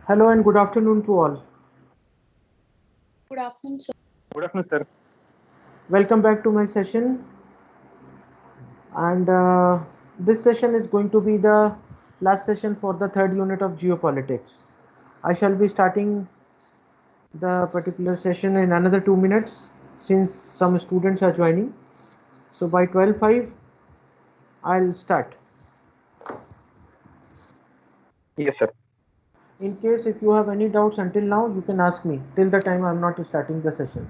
Hello and good afternoon to all. Good afternoon, sir. Good afternoon, sir. Welcome back to my session. And this session is going to be the last session for the third unit of geopolitics. I shall be starting the particular session in another 2 minutes since some students are joining. So by 12:05, I'll start. Yes, sir. In case if you have any doubts until now, you can ask me till the time I'm not starting the session.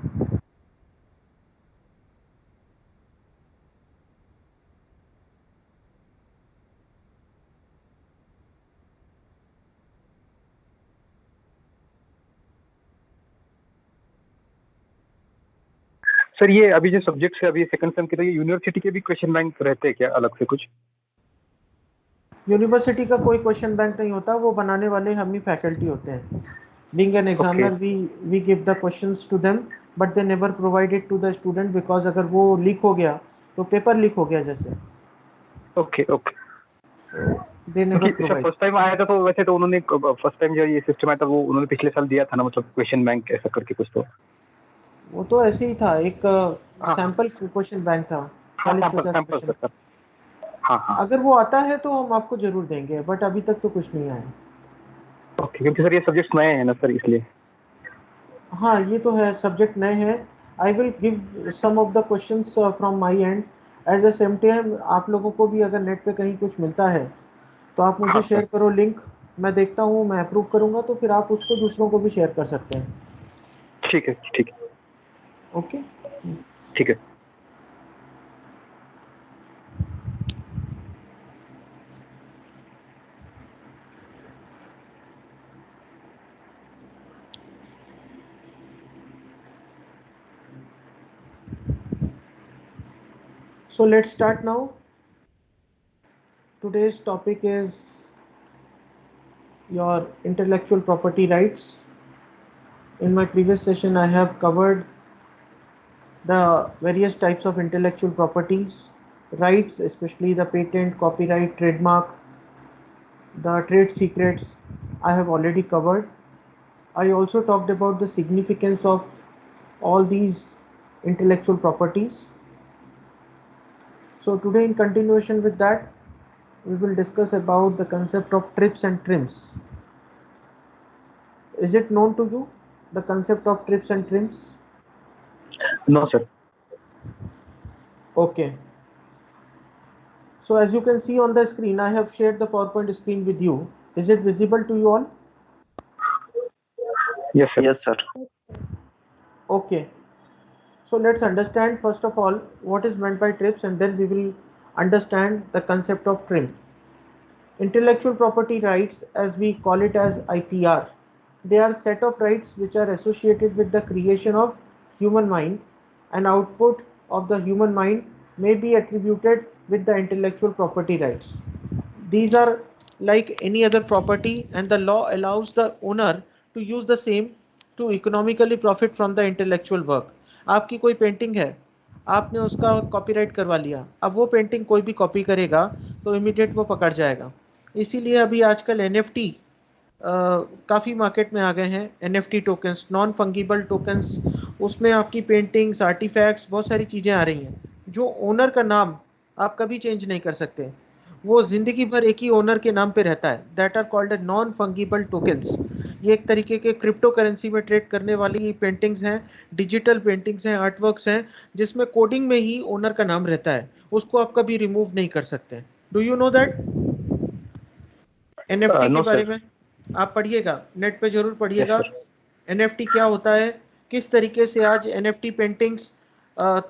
Sir ये अभी जो subject है अभी second same के तो ये university के भी क्वेश्चन बैंक रहते हैं क्या अलग से कुछ? यूनिवर्सिटी का कोई क्वेश्चन बैंक नहीं होता, वो बनाने वाले हम ही फैकल्टी होते हैं. Being an examiner, we give the questions to them, but they never provide it to the student because अगर वो लीक हो गया तो पेपर लीक हो गया जैसे. Okay okay. They never क्योंकि provide. फर्स्ट टाइम आया था तो वैसे तो उन्होंने फर्स्ट टाइम जो ये सिस्टम आया था वो उन्होंने पिछले साल दिया था ना, मतलब क्वेश्चन बैंक ऐसा करके कुछ तो. वो तो ऐसे ही था, एक सैंपल क्वेश्चन बैंक था 40-50 क्वेश्चन. हाँ. अगर वो आता है तो हम आपको जरूर देंगे, बट अभी तक तो कुछ नहीं आया. ओके, क्योंकि सर ये सब्जेक्ट नए हैं ना सर, इसलिए. हाँ, ये तो है, सब्जेक्ट नए हैं. I will give some of the questions from my end. At the same time आप लोगों को भी अगर नेट पे कहीं कुछ मिलता है तो आप मुझे शेयर करो लिंक. मैं देखता हूँ, मैं अप्रूव करूँगा तो फिर आप उसको दूसरों को भी शेयर कर सकते हैं. ठीक है. ओके. ठीक है. So let's start now. Today's topic is your intellectual property rights. In my previous session, I have covered the various types of intellectual properties rights, especially the patent, copyright, trademark, the trade secrets. I have already covered. I also talked about the significance of all these intellectual properties. So today, in continuation with that, we will discuss about the concept of TRIPS and TRIMS. Is it known to you, the concept of TRIPS and TRIMS? No, sir. Okay. So as you can see on the screen, I have shared the PowerPoint screen with you. Is it visible to you all? Yes, sir. Yes, sir. Okay. So let's understand first of all what is meant by TRIPS, and then we will understand the concept of TRIM. Intellectual property rights, as we call it as IPR, they are set of rights which are associated with the creation of human mind, and output of the human mind may be attributed with the intellectual property rights. These are like any other property, and the law allows the owner to use the same to economically profit from the intellectual work. आपकी कोई painting है, आपने उसका copyright करवा लिया, अब वो painting कोई भी कॉपी करेगा तो इमीडिएट वो पकड़ जाएगा. इसीलिए अभी आजकल NFT काफ़ी मार्केट में आ गए हैं. NFT tokens, non fungible tokens, उसमें आपकी पेंटिंग्स, आर्टिफैक्ट्स, बहुत सारी चीज़ें आ रही हैं जो ओनर का नाम आप कभी चेंज नहीं कर सकते. वो जिंदगी भर एक ही ओनर के नाम पे रहता है. That are called a non fungible tokens. ये एक तरीके के क्रिप्टो करेंसी में ट्रेड करने वाली पेंटिंग्स हैं, डिजिटल पेंटिंग्स हैं, आर्टवर्क्स हैं, जिसमें कोडिंग में ही ओनर का नाम रहता है. उसको आप कभी रिमूव नहीं कर सकते. Do you know that? NFT के बारे में आप पढ़िएगा, नेट पे जरूर पढ़िएगा. NFT क्या होता है, किस तरीके से आज NFT paintings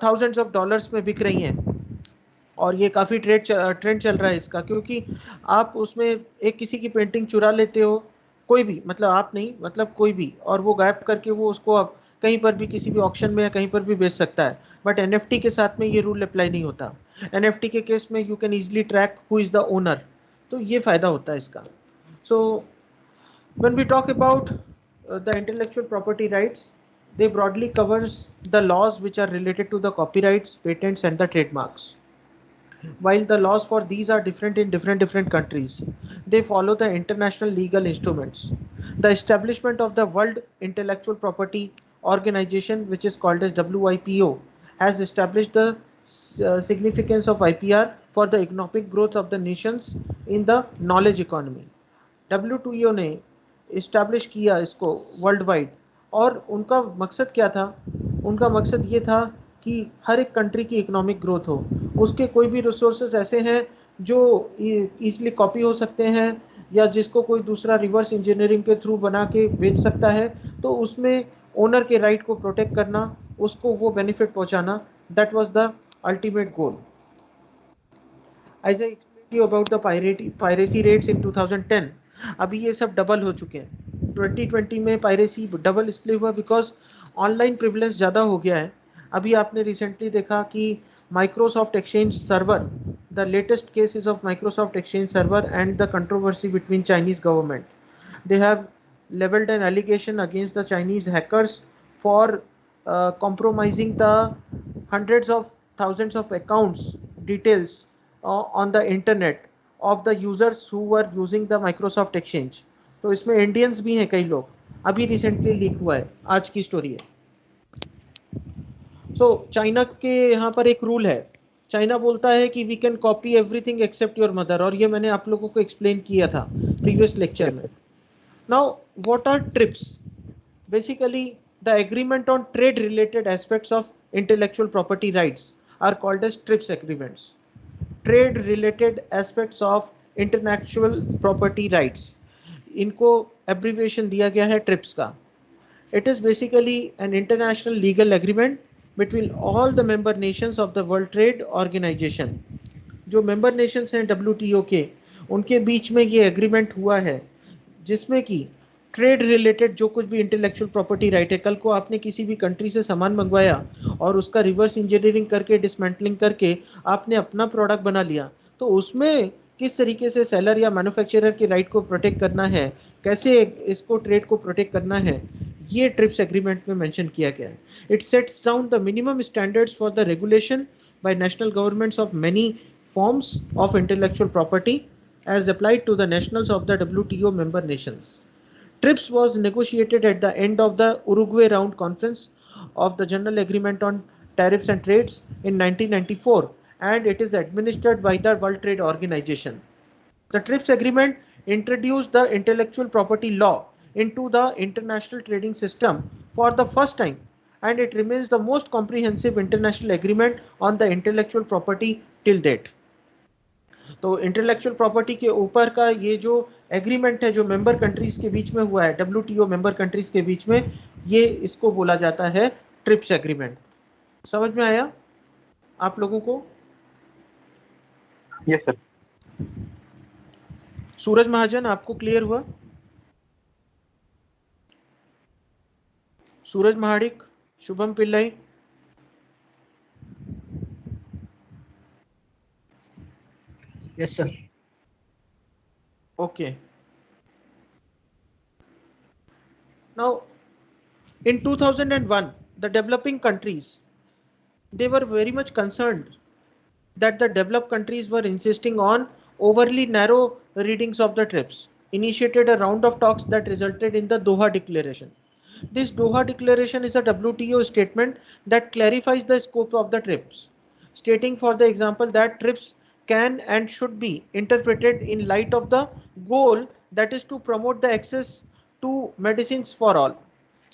thousands of dollars में बिक रही हैं, और ये काफ़ी ट्रेंड चल रहा है इसका. क्योंकि आप उसमें एक किसी की पेंटिंग चुरा लेते हो, कोई भी, मतलब आप नहीं, मतलब कोई भी, और वो गायब करके वो उसको आप कहीं पर भी किसी भी ऑक्शन में या कहीं पर भी बेच सकता है. बट NFT के साथ में ये रूल अप्लाई नहीं होता. NFT के केस में you can easily track who is the owner. तो ये फ़ायदा होता है इसका. सो when we talk about the intellectual property rights, they broadly covers the laws which are related to the copyrights, patents and the trademarks. while the laws for these are different in different countries. They follow the international legal instruments. The establishment of the World Intellectual Property Organization, which is called as WIPO, has established the significance of IPR for the economic growth of the nations in the knowledge economy. WTO ने establish किया इसको world wide, और उनका मकसद क्या था? उनका मकसद ये था कि हर एक कंट्री की इकोनॉमिक ग्रोथ हो, उसके कोई भी रिसोर्सेज ऐसे हैं जो इजीली कॉपी हो सकते हैं या जिसको कोई दूसरा रिवर्स इंजीनियरिंग के थ्रू बना के बेच सकता है, तो उसमें ओनर के राइट को प्रोटेक्ट करना, उसको वो बेनिफिट पहुंचाना, that was the ultimate goal. As I explained you about the piracy rates in 2010, अभी ये सब डबल हो चुके हैं. 2020 में पायरेसी डबल इसलिए हुआ बिकॉज ऑनलाइन प्रिविलेंस ज़्यादा हो गया है. अभी आपने रिसेंटली देखा कि Microsoft exchange server, the latest cases of Microsoft exchange server and the controversy between Chinese government. They have leveled an allegation against the Chinese hackers for compromising the hundreds of thousands of accounts details on the internet of the users who were using the Microsoft Exchange. तो इसमें Indians भी हैं कई लोग. अभी recently leak हुआ है, आज की स्टोरी है. सो चाइना के यहाँ पर एक रूल है. चाइना बोलता है कि we can copy everything except your mother, और ये मैंने आप लोगों को एक्सप्लेन किया था प्रीवियस लेक्चर में. Now, what are TRIPS? Basically, the agreement on trade-related aspects of intellectual property rights are called as TRIPS agreements. Trade-related aspects of intellectual property rights. इनको abbreviation दिया गया है TRIPS का. It is basically an international legal agreement between all the member nations of the World Trade Organization. जो member nations हैं WTO के, उनके बीच में ये agreement हुआ है, जिसमें कि ट्रेड रिलेटेड जो कुछ भी इंटेलेक्चुअल प्रॉपर्टी राइट है, कल को आपने किसी भी कंट्री से सामान मंगवाया और उसका रिवर्स इंजीनियरिंग करके डिसमेंटलिंग करके आपने अपना प्रोडक्ट बना लिया, तो उसमें किस तरीके से सेलर या मैन्युफैक्चरर के राइट को प्रोटेक्ट करना है, कैसे इसको ट्रेड को प्रोटेक्ट करना है, ये ट्रिप्स एग्रीमेंट में मेंशन किया गया है. It sets down the minimum standards for the regulation bye national governments of many forms of intellectual property as applied to the nationals of the WTO member nations. TRIPS was negotiated at the end of the Uruguay Round Conference of the General Agreement on Tariffs and Trades in 1994, and it is administered by the World Trade Organization. The TRIPS agreement introduced the intellectual property law into the international trading system for the first time, and it remains the most comprehensive international agreement on the intellectual property till date. तो intellectual property के ऊपर का ये जो agreement है जो member countries के बीच में हुआ है, WTO मेंबर कंट्रीज के बीच में, ये इसको बोला जाता है ट्रिप्स एग्रीमेंट. समझ में आया आप लोगों को? Yes sir. सूरज महाजन, आपको क्लियर हुआ? सूरज Mahadik, Shubham Pillai. Yes, sir. Okay. Now, in 2001, the developing countries, they were very much concerned that the developed countries were insisting on overly narrow readings of the TRIPS, initiated a round of talks that resulted in the Doha Declaration. This Doha Declaration is a WTO statement that clarifies the scope of the TRIPS, stating, for the example, that TRIPS can and should be interpreted in light of the goal that is to promote the access to medicines for all.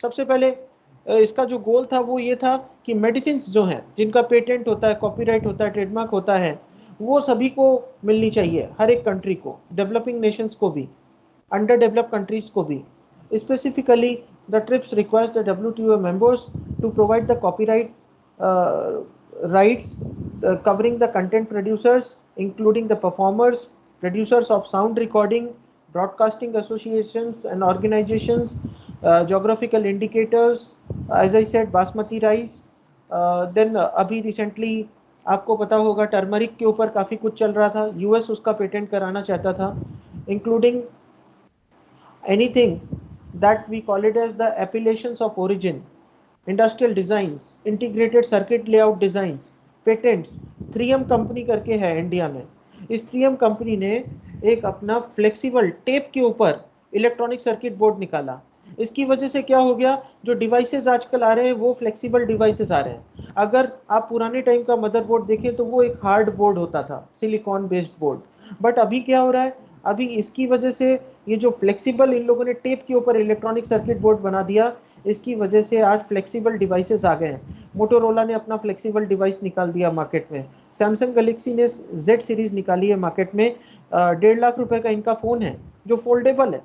सबसे पहले इसका जो गोल था वो ये था कि medicines जो हैं, जिनका पेटेंट होता है, कॉपीराइट होता है, ट्रेडमार्क होता है, वो सभी को मिलनी चाहिए, हर एक कंट्री को, डेवलपिंग नेशंस को भी, अंडर डेवलप्ड कंट्रीज को भी. Specifically the TRIPS requires the WTO members to provide the copyright rights covering the content producers, including the performers, producers of sound recording, broadcasting associations and organizations, geographical indicators, as I said, basmati rice. Then अभी recently आपको पता होगा turmeric के ऊपर काफ़ी कुछ चल रहा था, US उसका पेटेंट कराना चाहता था, including anything that we call it as the appellations of origin, industrial designs, integrated circuit layout designs, patents 3M company करके है इंडिया में। इस 3M कंपनी ने एक अपना फ्लेक्सिबल टेप के ऊपर इलेक्ट्रॉनिक सर्किट बोर्ड निकाला। इसकी वजह से क्या हो गया, जो डिवाइसेस आजकल आ रहे हैं वो फ्लेक्सिबल डिवाइसेस आ रहे हैं। अगर आप पुराने टाइम का मदरबोर्ड देखें तो वो एक हार्ड बोर्ड होता था, सिलिकॉन बेस्ड बोर्ड। बट अभी क्या हो रहा है, अभी इसकी वजह से ये जो फ्लेक्सिबल इन लोगों ने टेप के ऊपर इलेक्ट्रॉनिक सर्किट बोर्ड बना दिया, इसकी वजह से आज फ्लेक्सिबल डिवाइसेस आ गए हैं। मोटोरोला ने अपना फ्लेक्सिबल डिवाइस निकाल दिया मार्केट में। सैमसंग गैलेक्सी ने Z सीरीज निकाली है मार्केट में। 1.5 लाख रुपए का इनका फोन है जो फोल्डेबल है।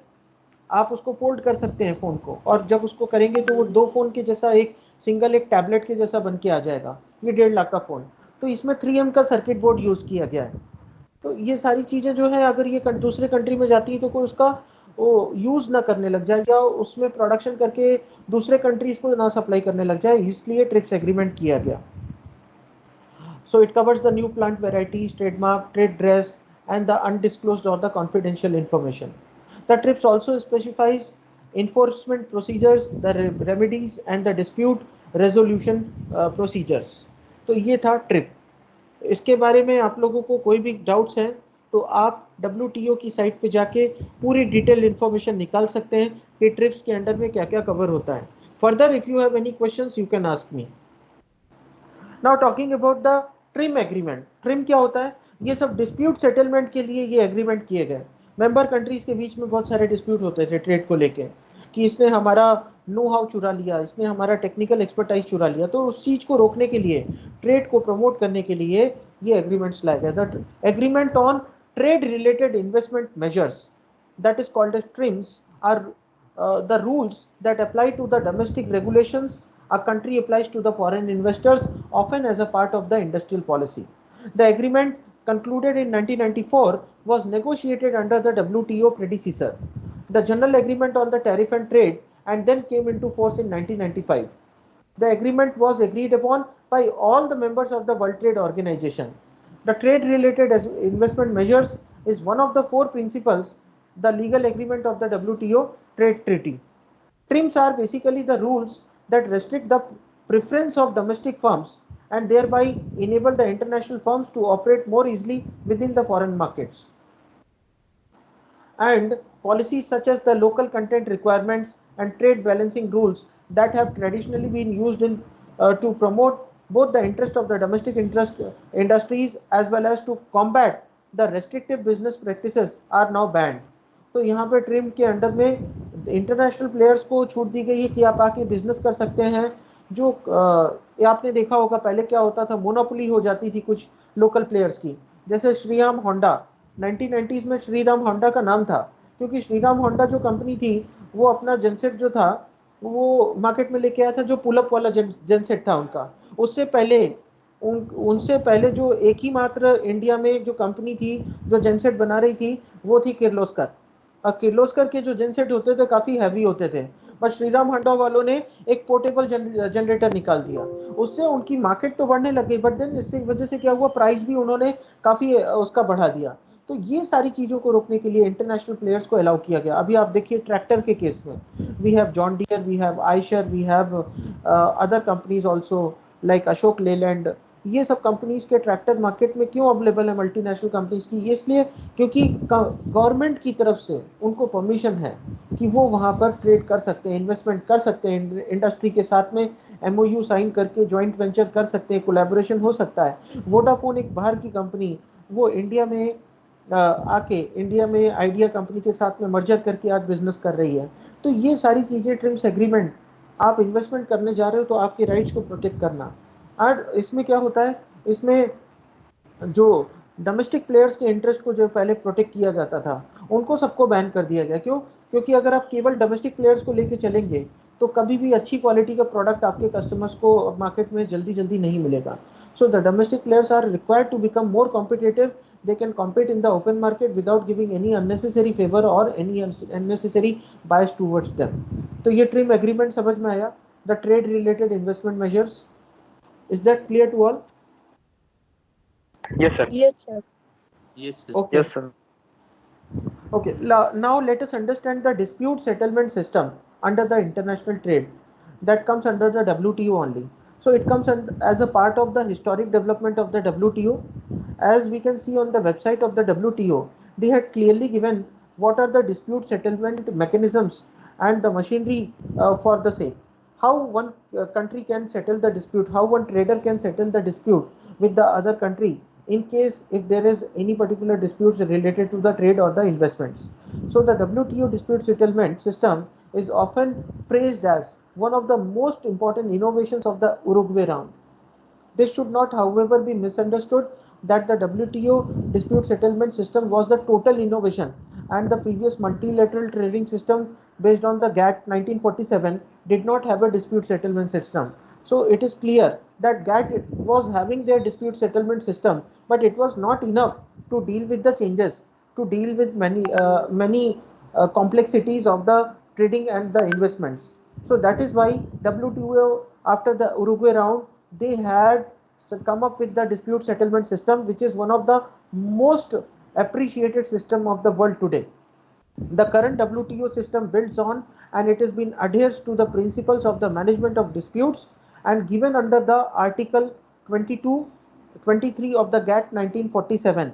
आप उसको फोल्ड कर सकते हैं फोन को, और जब उसको करेंगे तो वो 2 फोन के जैसा, एक सिंगल एक टैबलेट के जैसा बन के आ जाएगा। ये 1.5 लाख का फोन, तो इसमें 3M का सर्किट बोर्ड यूज किया गया है। तो ये सारी चीजें जो है, अगर ये दूसरे कंट्री में जाती है तो कोई उसका वो यूज ना करने लग जाए, या उसमें प्रोडक्शन करके दूसरे कंट्रीज को ना सप्लाई करने लग जाए, इसलिए ट्रिप्स एग्रीमेंट किया गया। So it covers the new plant varieties, trademark, trade dress, and the undisclosed or the confidential information. The TRIPS also specifies enforcement procedures, the remedies, and the dispute resolution procedures. तो ये था trip. इसके बारे में आप लोगों को कोई भी डाउट्स हैं तो आप WTO की साइट पे जाके पूरी डिटेल इंफॉर्मेशन निकाल सकते हैं कि ट्रिप्स के अंडर में क्या क्या कवर होता है। Further if you have any questions you can ask me. Now talking about the trim agreement. Trim क्या होता है, ये सब डिस्प्यूट सेटलमेंट के लिए ये एग्रीमेंट किए गए। मेंबर कंट्रीज के बीच में बहुत सारे डिस्प्यूट होते थे ट्रेड को लेके, कि इसने हमारा नो हाउ चुरा लिया, इसने हमारा टेक्निकल एक्सपर्टाइज चुरा लिया। तो उस चीज को रोकने के लिए, ट्रेड को प्रमोट करने के लिए ये एग्रीमेंट्स लाए गए। The agreement on trade related investment measures, that is called as TRIMs, are the rules that apply to the domestic regulations a country applies to the foreign investors, often as a part of the industrial policy. The agreement, concluded in 1994, was negotiated under the WTO predecessor, the General Agreement on the Tariff and Trade, and then came into force in 1995. The agreement was agreed upon by all the members of the World Trade Organization. The trade-related investment measures is one of the 4 principles, the legal agreement of the WTO trade treaty. TRIMs are basically the rules that restrict the preference of domestic firms and thereby enable the international firms to operate more easily within the foreign markets. And policies such as the local content requirements and trade balancing rules that have traditionally been used in to promote both the interest of the domestic industries as well as to combat the restrictive business practices are now banned. तो यहाँ पे trim के under में international players को छूट दी गई है कि आप आके बिजनेस कर सकते हैं। जो आपने देखा होगा पहले क्या होता था, मोनोपोली हो जाती थी कुछ लोकल प्लेयर्स की, जैसे श्रीराम होंडा। 1990s में श्रीराम होंडा का नाम था क्योंकि श्रीराम होंडा जो कंपनी थी वो अपना जेनसेट जो था वो मार्केट में लेके आया था, जो पुलअप वाला जेनसेट था उनका। उससे पहले उनसे पहले जो एक ही मात्र इंडिया में जो कंपनी थी जो जेनसेट बना रही थी वो थी किर्लोस्कर। और किर्लोस्कर के जो जेनसेट होते थे काफी हैवी होते थे, बट श्रीराम होंडा वालों ने एक पोर्टेबल जनरेटर निकाल दिया। उससे उनकी मार्केट तो बढ़ने लग गई, बट देन इससे वजह से क्या हुआ, प्राइस भी उन्होंने काफी उसका बढ़ा दिया। तो ये सारी चीजों को रोकने के लिए इंटरनेशनल प्लेयर्स को अलाउ किया गया। अभी आप देखिए ट्रैक्टर के केस में we have John Deere, we have Eicher, we have other companies also like Ashok Leyland. ये सब कंपनीज के ट्रैक्टर मार्केट में क्यों अवेलेबल है मल्टीनेशनल कंपनीज की, इसलिए क्योंकि गवर्नमेंट की तरफ से उनको परमिशन है कि वो वहां पर ट्रेड कर सकते हैं, इन्वेस्टमेंट कर सकते हैं, इंडस्ट्री के साथ में MOU साइन करके जॉइंट वेंचर कर सकते हैं, कोलैबोरेशन हो सकता है। वोडाफोन एक बाहर की कंपनी, वो इंडिया में आके इंडिया में आइडिया कंपनी के साथ में मर्जर करके आज बिजनेस कर रही है। तो ये सारी चीजें ट्रिम्स एग्रीमेंट, आप इन्वेस्टमेंट करने जा रहे हो तो आपके राइट्स को प्रोटेक्ट करना। और इसमें क्या होता है, इसमें जो डोमेस्टिक प्लेयर्स के इंटरेस्ट को जो पहले प्रोटेक्ट किया जाता था उनको सबको बैन कर दिया गया। क्यों? क्योंकि अगर आप केवल डोमेस्टिक प्लेयर्स को लेके चलेंगे तो कभी भी अच्छी क्वालिटी का प्रोडक्ट आपके कस्टमर्स को मार्केट में जल्दी नहीं मिलेगा। So the domestic players are required to become more competitive, they can compete in the open market without giving any unnecessary favor or any unnecessary bias towards them. तो ये trim agreement समझ में आया, the trade related investment measures. Is that clear to all? Yes, sir. Yes, sir. Yes, sir. Okay. Yes, sir. Okay. Now let us understand the dispute settlement system under the international trade that comes under the WTO only. So it comes as a part of the historic development of the WTO. As we can see on the website of the WTO, they had clearly given what are the dispute settlement mechanisms and the machinery for the same. How one country can settle the dispute, how one trader can settle the dispute with the other country in case if there is any particular disputes related to the trade or the investments. So the WTO dispute settlement system is often praised as one of the most important innovations of the Uruguay round. This should not, however, be misunderstood that the WTO dispute settlement system was the total innovation and the previous multilateral trading system based on the GATT 1947 did not have a dispute settlement system. So it is clear that GATT was having their dispute settlement system, but it was not enough to deal with the changes, to deal with many complexities of the trading and the investments. So that is why WTO after the Uruguay round they had come up with the dispute settlement system, which is one of the most appreciated system of the world today. The current WTO system builds on and it has been adheres to the principles of the management of disputes and given under the Article 22, 23 of the GATT 1947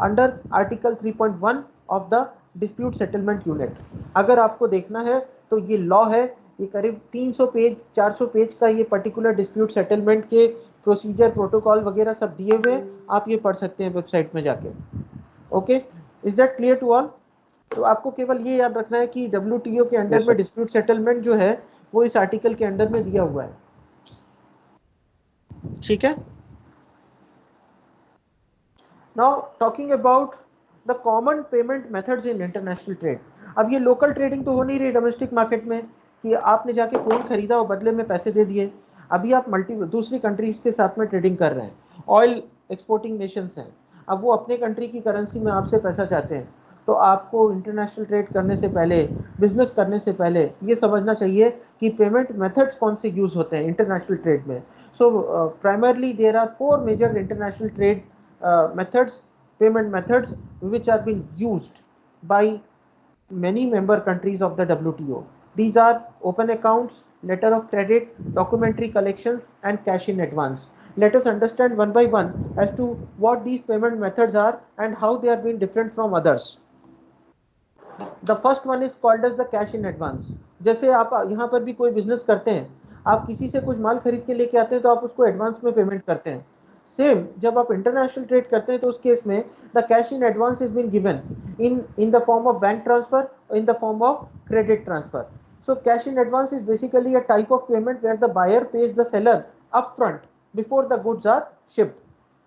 under Article 3.1 of the dispute settlement unit. अगर आपको देखना है तो ये law है, ये करीब 300 page 400 page का ये पर्टिकुलर डिस्प्यूट सेटलमेंट के प्रोसीजर प्रोटोकॉल वगैरह सब दिए हुए, आप ये पढ़ सकते हैं वेबसाइट में जाके. Okay, is that clear to all? तो आपको केवल ये याद रखना है कि WTO के अंडर में डिस्प्यूट सेटलमेंट जो है वो इस आर्टिकल के अंडर में दिया हुआ है. ठीक है. Now talking about the common payment methods in international trade. अब ये लोकल ट्रेडिंग तो हो नहीं रही डोमेस्टिक मार्केट में कि आपने जाके फोन खरीदा और बदले में पैसे दे दिए. अभी आप दूसरी कंट्रीज के साथ में ट्रेडिंग कर रहे हैं. ऑयल एक्सपोर्टिंग नेशंस हैं, अब वो अपने कंट्री की करेंसी में आपसे पैसा चाहते हैं, तो आपको इंटरनेशनल ट्रेड करने से पहले, बिजनेस करने से पहले ये समझना चाहिए कि पेमेंट मेथड्स कौन से यूज होते हैं इंटरनेशनल ट्रेड में. So primarily there are 4 major international trade methods, payment methods which are being used by many member countries of the WTO. These are open accounts, letter of credit, documentary collections and cash in advance. Let us understand one by one as to what these payment methods are and how they are being different from others. The first one is called as the cash in advance. जैसे आप यहाँ पर भी कोई business करते हैं, आप किसी से कुछ माल खरीद के लेके आते हैं तो आप उसको एडवांस में पेमेंट करते हैं. सेम जब आप इंटरनेशनल ट्रेड करते हैं तो उस केस में the cash in advance is been given in the form of bank transfer, in the form of credit transfer. So cash in advance is basically a type of payment where the buyer pays the seller up front before the goods are shipped.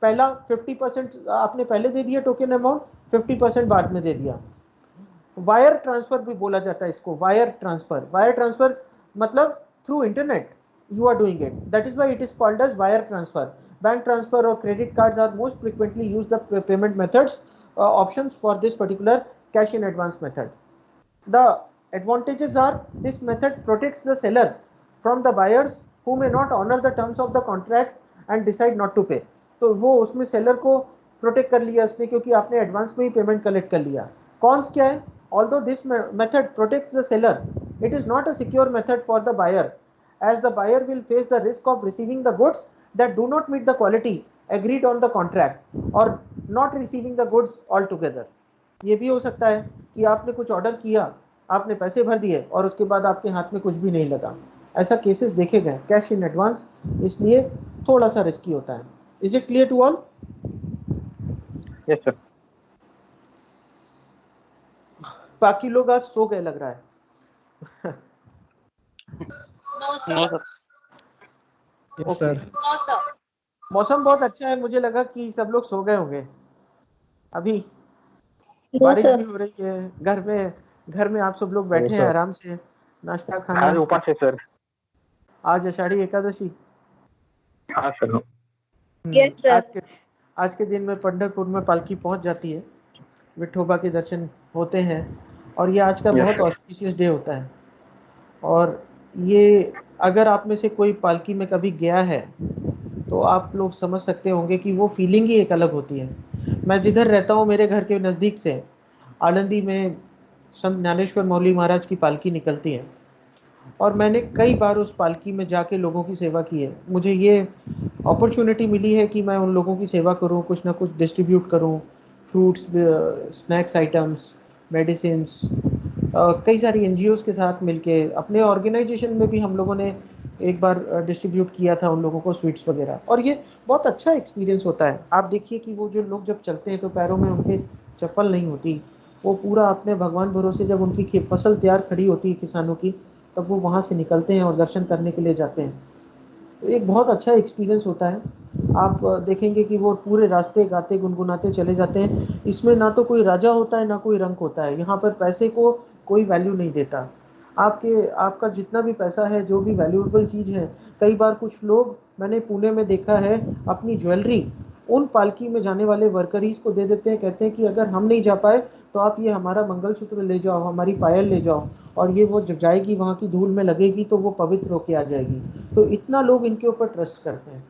पहला 50% आपने पहले दे दिया token amount, 50% बाद में दे दिया. Wire transfer भी बोला जाता है इसको, वायर ट्रांसफर. वायर ट्रांसफर मतलब through internet you are doing it, that is why it is called as wire transfer. Bank transfer or credit cards are most frequently used the payment methods options for this particular cash in advance method. The advantages are this method protects the seller from the buyers who may not honor the terms of the contract and decide not to pay. तो वो उसमें seller को protect कर लिया उसने क्योंकि आपने advance में ही पेमेंट कलेक्ट कर लिया. कॉन्स क्या है? Although this method protects the seller, it is not a secure method for the buyer, as the buyer will face the risk of receiving the goods that do not meet the quality agreed on the contract or not receiving the goods altogether. ये भी हो सकता है कि आपने कुछ order किया, आपने पैसे भर दिए और उसके बाद आपके हाथ में कुछ भी नहीं लगा. ऐसा केसेस देखे गए कैश इन एडवांस, इसलिए थोड़ा सा रिस्की होता है. Is it clear to all? Yes sir. बाकी लोग आज सो गए लग रहा है. No sir. Yes, sir. No sir. मौसम बहुत अच्छा है, मुझे लगा कि सब लोग सो गए होंगे. अभी नो बारिश सर. भी हो रही है, घर में आप सब लोग बैठे हैं सर. आराम से, नाश्ता आज खाना. उपास है सर. आज आषाढ़ी एकादशी. हाँ सर. Yes, sir. आज के दिन में पंढरपुर में पालकी पहुंच जाती है, विठोबा के दर्शन होते हैं और ये आज का Yes, बहुत sir. ऑस्पिशियस डे होता है. और ये अगर आप में से कोई पालकी में कभी गया है तो आप लोग समझ सकते होंगे कि वो फीलिंग ही एक अलग होती है. मैं जिधर रहता हूँ मेरे घर के नज़दीक से आलंदी में संत ज्ञानेश्वर मौली महाराज की पालकी निकलती है और मैंने कई बार उस पालकी में जाके लोगों की सेवा की है। मुझे ये अपॉर्चुनिटी मिली है कि मैं उन लोगों की सेवा करूं, कुछ ना कुछ डिस्ट्रीब्यूट करूं, फ्रूट्स, स्नैक्स आइटम्स, मेडिसिन्स। कई सारी एनजीओज के साथ मिलके, अपने ऑर्गेनाइजेशन में भी हम लोगों ने एक बार डिस्ट्रीब्यूट किया था उन लोगों को स्वीट्स वगैरह, और ये बहुत अच्छा एक्सपीरियंस होता है। आप देखिए कि वो जो लोग जब चलते हैं तो पैरों में उनके चप्पल नहीं होती, वो पूरा अपने भगवान भरोसे जब उनकी फसल तैयार खड़ी होती है किसानों की, तब वो वहाँ से निकलते हैं और दर्शन करने के लिए जाते हैं। तो एक बहुत अच्छा एक्सपीरियंस होता है। आप देखेंगे कि वो पूरे रास्ते गाते गुनगुनाते चले जाते हैं। इसमें ना तो कोई राजा होता है ना कोई रंक होता है, यहाँ पर पैसे को कोई वैल्यू नहीं देता। आपका जितना भी पैसा है, जो भी वैल्यूएबल चीज़ है, कई बार कुछ लोग, मैंने पुणे में देखा है, अपनी ज्वेलरी उन पालकी में जाने वाले वर्करीज को दे देते हैं, कहते हैं कि अगर हम नहीं जा पाए तो आप ये हमारा मंगलसूत्र ले जाओ, हमारी पायल ले जाओ, और ये वो जब जाएगी वहाँ की धूल में लगेगी तो वो पवित्र होके आ जाएगी। तो इतना लोग इनके ऊपर ट्रस्ट करते हैं।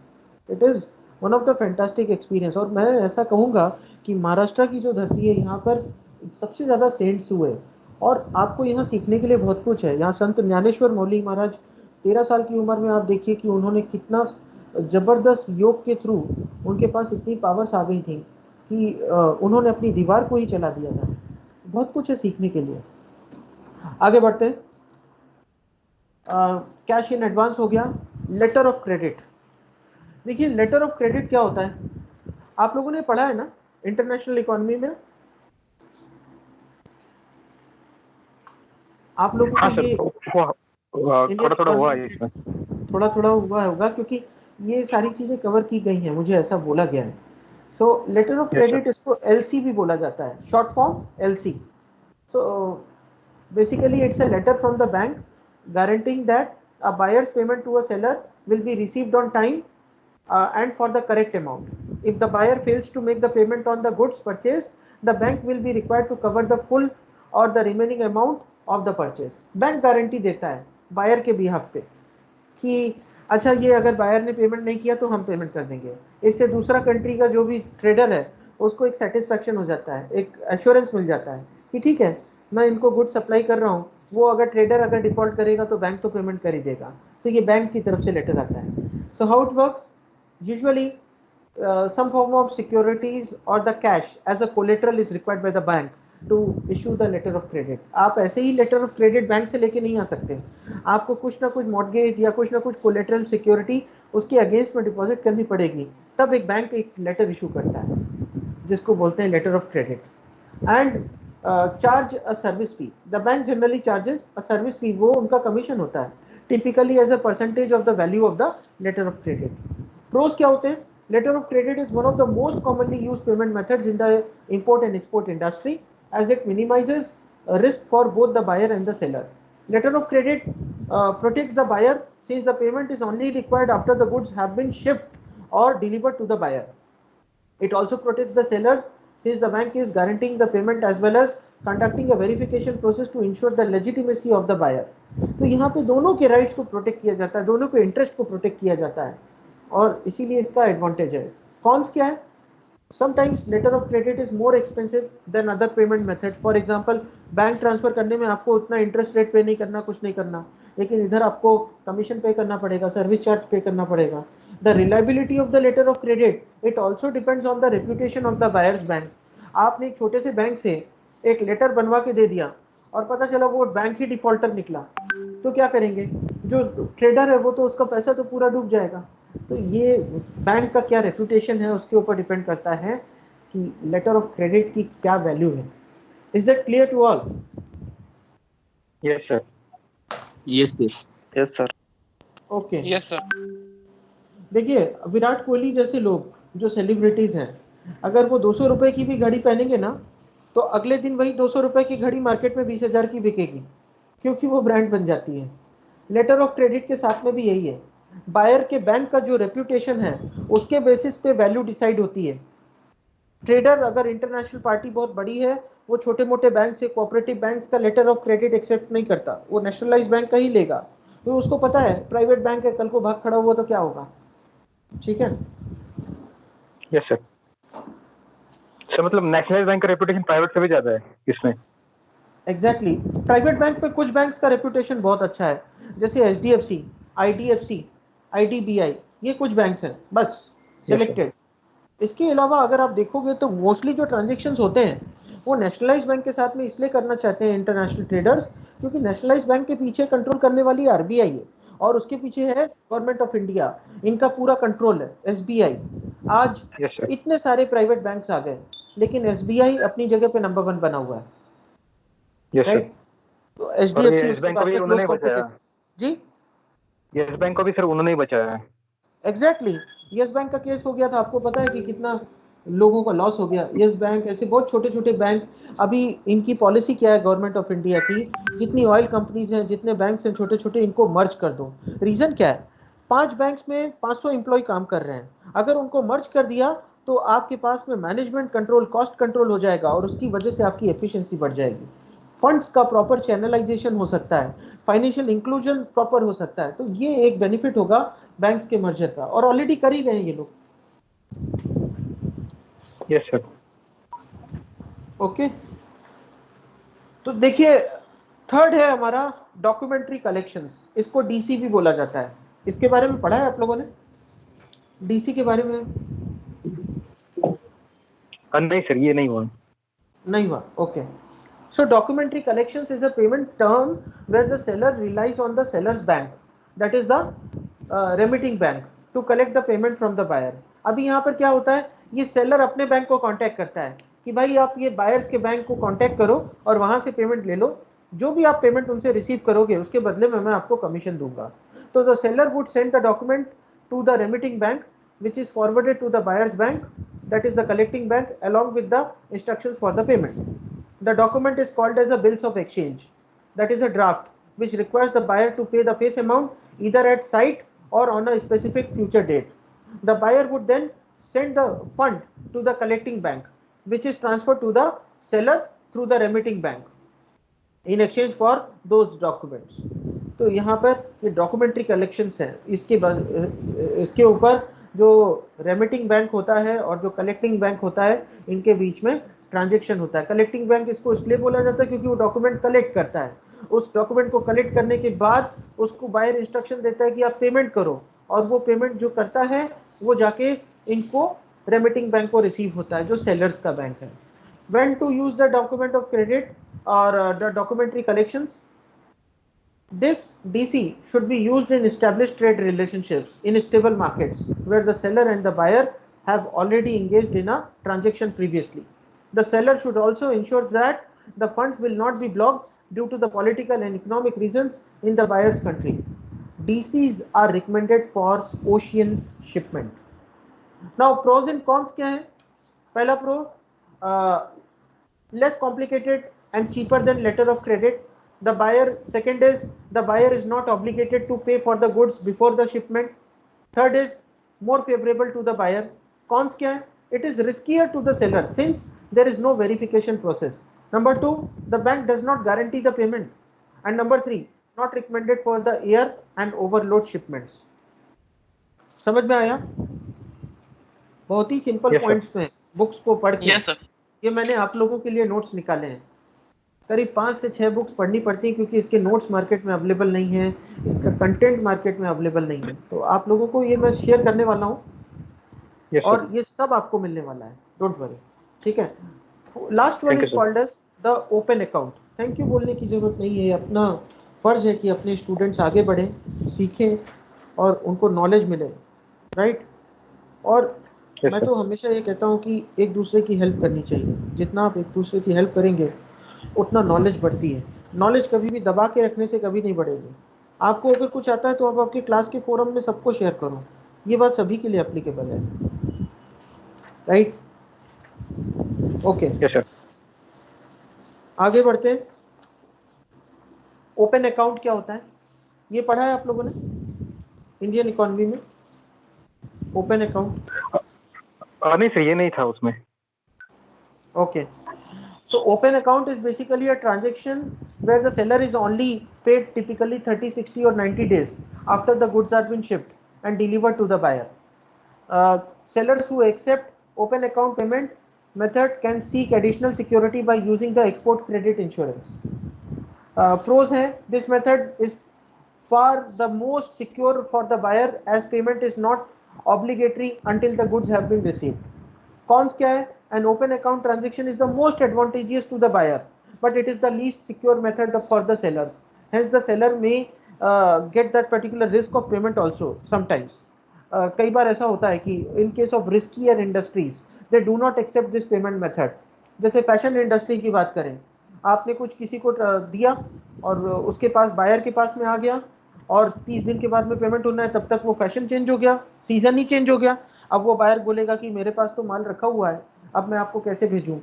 It is one of the fantastic experience. और मैं ऐसा कहूँगा कि महाराष्ट्र की जो धरती है, यहाँ पर सबसे ज़्यादा सेंट्स हुए, और आपको यहाँ सीखने के लिए बहुत कुछ है। यहाँ संत ज्ञानेश्वर मौली महाराज 13 साल की उम्र में, आप देखिए कि उन्होंने कितना जबरदस्त योग के थ्रू, उनके पास इतनी पावर्स आ गई थी कि उन्होंने अपनी दीवार को ही चला दिया था। बहुत कुछ है सीखने के लिए। आगे बढ़ते हैं। कैश इन एडवांस हो गया। Letter of credit. देखिए लेटर ऑफ क्रेडिट क्या होता है, आप लोगों ने पढ़ा है ना इंटरनेशनल इकोनॉमी में? आप लोगों हाँ को सर, ये थोड़ा थोड़ा हुआ है इसमें। थोड़ा थोड़ा हुआ होगा, क्योंकि ये सारी चीजें कवर की गई हैं, मुझे ऐसा बोला गया है। So letter of yes sir. Credit, इसको एलसी भी बोला जाता है, short form LC. So basically it's a letter from the bank guaranteeing that a buyer's payment to a seller will be received on time and for the correct amount. If the buyer fails to make the payment on the goods purchased, the bank will be required to cover the full or the remaining amount of the purchase. Bank guarantee देता है buyer के behalf पे कि अच्छा, ये अगर buyer ने payment नहीं किया तो हम पेमेंट कर देंगे। इससे दूसरा कंट्री का जो भी ट्रेडर है उसको एक सेटिस्फेक्शन हो जाता है, एक एश्योरेंस मिल जाता है कि ठीक है, मैं इनको गुड सप्लाई कर रहा हूँ। वो अगर ट्रेडर अगर डिफॉल्ट करेगा तो बैंक तो पेमेंट कर ही देगा। तो ये बैंक की तरफ से लेटर आता है। So how it works, usually some form of securities or the cash as a collateral is required by the bank to issue the letter of credit. आप ऐसे ही लेटर ऑफ क्रेडिट बैंक से लेके नहीं आ सकते, आपको कुछ ना कुछ मॉर्गेज या कुछ ना कुछ कोलेटरल सिक्योरिटी उसके अगेंस्ट में डिपॉजिट करनी पड़ेगी, तब एक बैंक एक लेटर इशू करता है जिसको बोलते हैं letter of credit. And charge a service fee, the bank generally charges a service fee, वो उनका कमीशन होता है, typically as a percentage of the value of the letter of credit. Pros क्या होते हैं? Letter of credit is one of the most commonly used payment methods in the import and export industry, as it minimizes risk for both the buyer and the seller. Letter of credit protects the buyer since the payment is only required after the goods have been shipped or delivered to the buyer. It also protects the seller since the bank is guaranteeing the payment as well as conducting a verification process to ensure the legitimacy of the buyer. तो यहाँ पे दोनों के rights को protect किया जाता है, दोनों के इंटरेस्ट को प्रोटेक्ट किया जाता है, और इसीलिए इसका एडवांटेज है। कॉन्स क्या है? Sometimes letter of credit is more expensive than other payment method. For example, bank transfer करने में आपको उतना इंटरेस्ट रेट पे नहीं करना, कुछ नहीं करना, लेकिन इधर आपको कमीशन पे करना पड़ेगा, सर्विस चार्ज पे करना पड़ेगा। The reliability of the letter of credit, it also depends on the reputation of the buyer's bank. आपने एक छोटे से बैंक से एक लेटर बनवा के दे दिया और पता चला वो बैंक ही डिफॉल्टर निकला, तो क्या करेंगे? जो ट्रेडर है वो तो, उसका पैसा तो पूरा डूब जाएगा। तो ये बैंक का क्या रेपुटेशन है उसके ऊपर डिपेंड करता है कि लेटर ऑफ क्रेडिट की क्या वैल्यू है। Is that clear to all? Yes sir. Yes sir. Yes sir. Okay. Yes sir. देखिए विराट कोहली जैसे लोग जो सेलिब्रिटीज हैं, अगर वो 200 रुपए की भी घड़ी पहनेंगे ना, तो अगले दिन वही 200 रुपए की घड़ी मार्केट में 20,000 की बिकेगी, क्योंकि वो ब्रांड बन जाती है। लेटर ऑफ क्रेडिट के साथ में भी यही है, बायर के बैंक का जो रेप्यूटेशन है उसके बेसिस पे वैल्यू डिसाइड होती है। ट्रेडर अगर इंटरनेशनल पार्टी बहुत बड़ी है, वो छोटे मोटे बैंक से, कोऑपरेटिव बैंक्स का लेटर ऑफ क्रेडिट एक्सेप्ट नहीं करता, वो नेशनलाइज बैंक का ही लेगा। तो उसको पता है प्राइवेट बैंक है, कल को भाग खड़ा हुआ तो क्या होगा। ठीक है? Yes sir. सर मतलब नेशनलाइज बैंक का रेपुटेशन प्राइवेट से भी ज्यादा है इसमें? एग्जैक्टली। प्राइवेट बैंक पे कुछ बैंक्स का रेपुटेशन बहुत अच्छा है, जैसे HDFC, IDFC, IDBI, ये कुछ बैंक्स हैं बस सिलेक्टेड। इसके अलावा अगर आप देखोगे तो मोस्टली जो ट्रांजेक्शन्स होते हैं वो नेशनलाइज बैंक के साथ में इसलिए करना चाहते हैं इंटरनेशनल ट्रेडर्स, क्योंकि नेशनलाइज बैंक के पीछे कंट्रोल करने वाली RBI है और उसके पीछे है गवर्नमेंट ऑफ इंडिया, इनका पूरा कंट्रोल है। SBI, आज इतने सारे प्राइवेट बैंक्स आ गए लेकिन SBI अपनी जगह पे नंबर 1 बना हुआ है, राइट? तो HDFC उसके बाद में क्लोज कॉम्पिटिटर जी, यस बैंक को भी सर उन्होंने ही बचाया है। एग्जैक्टली, यस बैंक का केस हो गया था, आपको पता है कि कितना लोगों का लॉस हो गया। यस बैंक, ऐसे बहुत छोटे छोटे बैंक, अभी इनकी पॉलिसी क्या है गवर्नमेंट ऑफ इंडिया की, जितनी ऑयल कंपनीज हैं, जितने बैंक्स हैं छोटे छोटे, इनको मर्ज कर दो। रीजन क्या है? 5 बैंक्स में 500 एम्प्लॉय काम कर रहे हैं, अगर उनको मर्ज कर दिया तो आपके पास में मैनेजमेंट कंट्रोल, कॉस्ट कंट्रोल हो जाएगा और उसकी वजह से आपकी एफिशिएंसी बढ़ जाएगी, फंड्स का प्रॉपर चैनलाइजेशन हो सकता है, फाइनेंशियल इंक्लूजन प्रॉपर हो सकता है। तो ये एक बेनिफिट होगा बैंक्स के मर्जर का, और ऑलरेडी कर ही रहे हैं ये लोग। Yes sir. ओके, तो देखिए थर्ड है हमारा डॉक्यूमेंट्री कलेक्शंस, इसको DC भी बोला जाता है। इसके बारे में पढ़ा है आप लोगों ने? DC के बारे में नहीं सर, ये नहीं हुआ। नहीं हुआ, okay. So documentary collections is a payment term where the seller relies on the seller's bank, that is the remitting bank, to collect the payment from the buyer. अभी यहाँ पर क्या होता है, ये सेलर अपने बैंक को कांटेक्ट करता है कि भाई आप ये बायर्स के बैंक को कांटेक्ट करो और वहां से पेमेंट ले लो, जो भी आप पेमेंट उनसे रिसीव करोगे उसके बदले में मैं आपको कमीशन दूंगा। तो the seller would send the document to the remitting bank which is forwarded to the buyer's bank, that is the collecting bank, along with the instructions for the payment. The document is called as a bills of exchange, that is a draft which requires the buyer to pay the face amount either at site or on a specific future date. The buyer would then send the fund to the collecting bank, which is transferred to the seller through the remitting bank in exchange for those documents. तो यहाँ पर ये documentary collections हैं, इसके ऊपर जो remitting bank होता है और जो कलेक्टिंग बैंक होता है इनके बीच में ट्रांजैक्शन होता है। कलेक्टिंग बैंक इसको इसलिए बोला जाता है क्योंकि वो डॉक्यूमेंट कलेक्ट करता है, उस डॉक्यूमेंट को कलेक्ट करने के बाद उसको बायर इंस्ट्रक्शन देता है कि आप पेमेंट करो, और वो पेमेंट जो करता है वो जाके इनको रेमिटिंग बैंक को रिसीव होता है जो सेलर्स का बैंक है। When to use the document of credit or the documentary collections? This DC should be used in established trade relationships in stable markets where the seller and the buyer have already engaged in a transaction previously. The seller should also ensure that the funds will not be blocked due to the political and economic reasons in the buyer's country. DCs are recommended for ocean shipment. Now pros and cons क्या है? पहला pro, less complicated and cheaper than letter of credit. The buyer, second is the buyer is not obligated to pay for the goods before the shipment. Third is more favorable to the buyer. Cons क्या है? It is riskier to the seller since there is no verification process. Number 2, the bank does not guarantee the payment. And number 3, not recommended for the air and overload shipments. समझ में आया? बहुत ही simple points में books को पढ़ के ये मैंने आप लोगों के लिए नोट्स निकाले हैं। करीब 5 से 6 बुक्स पढ़नी पड़ती हैं क्योंकि इसके नोट्स मार्केट में अवेलेबल नहीं है, इसका कंटेंट मार्केट में अवेलेबल नहीं है। तो आप लोगों को ये मैं शेयर करने वाला हूँ और ये सब आपको मिलने वाला है, डोंट वरी, ठीक है। Last one is called as the open account. Thank you बोलने की जरूरत नहीं है, अपना फर्ज है कि अपने स्टूडेंट्स आगे बढ़ें, सीखें और उनको नॉलेज मिले, राइट। और मैं तो हमेशा ये कहता हूँ कि एक दूसरे की हेल्प करनी चाहिए, जितना आप एक दूसरे की हेल्प करेंगे उतना नॉलेज बढ़ती है। नॉलेज कभी भी दबा के रखने से कभी नहीं बढ़ेगी। आपको अगर कुछ आता है तो आप आपके क्लास के फोरम में सबको शेयर करो, ये बात सभी के लिए एप्लीकेबल है, राइट। ओके, आगे बढ़ते हैं। ओपन अकाउंट क्या होता है, ये पढ़ा है आप लोगों ने इंडियन इकोनॉमी में? ओपन अकाउंट नहीं सर, ये नहीं था उसमें। Okay, so open account is basically a transaction where the seller is only paid typically 30, 60 or 90 days after the goods are been shipped and delivered to the buyer. Sellers who accept open account payment method can seek additional security by using the export credit insurance. Pros है, this method is far the most secure for the buyer as payment is not obligatory until the goods have been received. Cons क्या है? An open account transaction is the most advantageous to the buyer, but it is the least secure method for the sellers. Hence, the seller may get that particular risk of payment also sometimes. कई बार ऐसा होता है कि in case of riskier industries, they do not accept this payment method. जैसे fashion industry की बात करें, आपने कुछ किसी को दिया और उसके पास बायर के पास में आ गया और 30 दिन के बाद में पेमेंट होना है, तब तक वो फैशन चेंज हो गया, सीजन ही चेंज हो गया. अब वो बायर बोलेगा कि मेरे पास तो माल रखा हुआ है, अब मैं आपको कैसे भेजूं,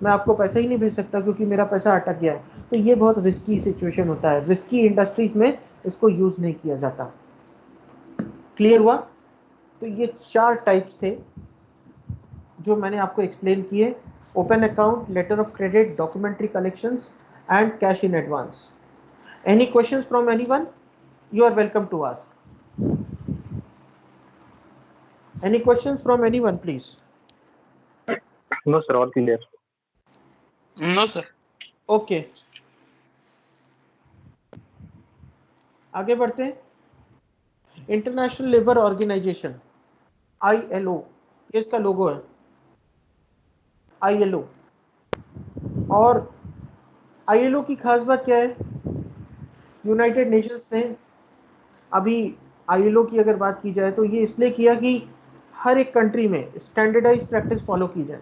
मैं आपको पैसा ही नहीं भेज सकता क्योंकि मेरा पैसा अटक गया है. तो ये बहुत रिस्की सिचुएशन होता है. रिस्की इंडस्ट्रीज में इसको यूज नहीं किया जाता. क्लियर हुआ? तो ये 4 टाइप्स थे जो मैंने आपको एक्सप्लेन किए. Open account, letter of credit, documentary collections and cash in advance. Any questions from anyone? You are welcome to ask. Any questions from anyone, please? No sir, all clear. No, sir. Okay. आगे बढ़ते हैं. International labour organisation ILO, ये इसका लोगो है ILO. और ILO की खास बात क्या है? यूनाइटेड नेशंस ने अभी ILO की अगर बात की जाए तो ये इसलिए किया कि हर एक कंट्री में स्टैंडर्डाइज प्रैक्टिस फॉलो की जाए.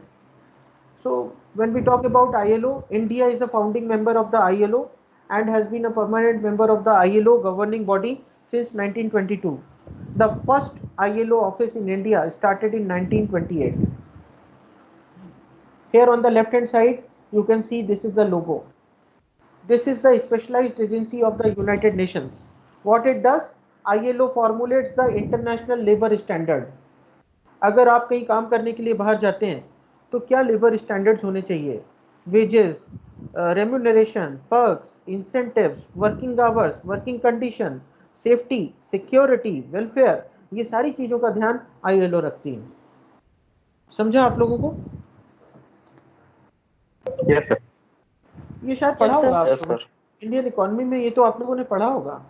So when we talk about ILO, India is a founding member of the ILO and has been a permanent member of the ILO governing body since 1922. The first ILO office in India started in 1928. Here on the left hand side you can see this is the logo. This is the specialized agency of the United Nations. What it does? ILO formulates the international labor standard. अगर आप कहीं काम करने के लिए बाहर जाते हैं तो क्या लेबर स्टैंडर्ड्स होने चाहिए? Wages, remuneration, perks, incentives, working hours, working condition, safety, security, welfare, ये सारी चीजों का ध्यान ILO रखती है. समझा आप लोगों को? Yes sir. ये शायद पढ़ा Yes, sir. होगा Yes, आपको. sir. इंडियन इकोनॉमी में ये तो आप लोगों ने पढ़ा होगा.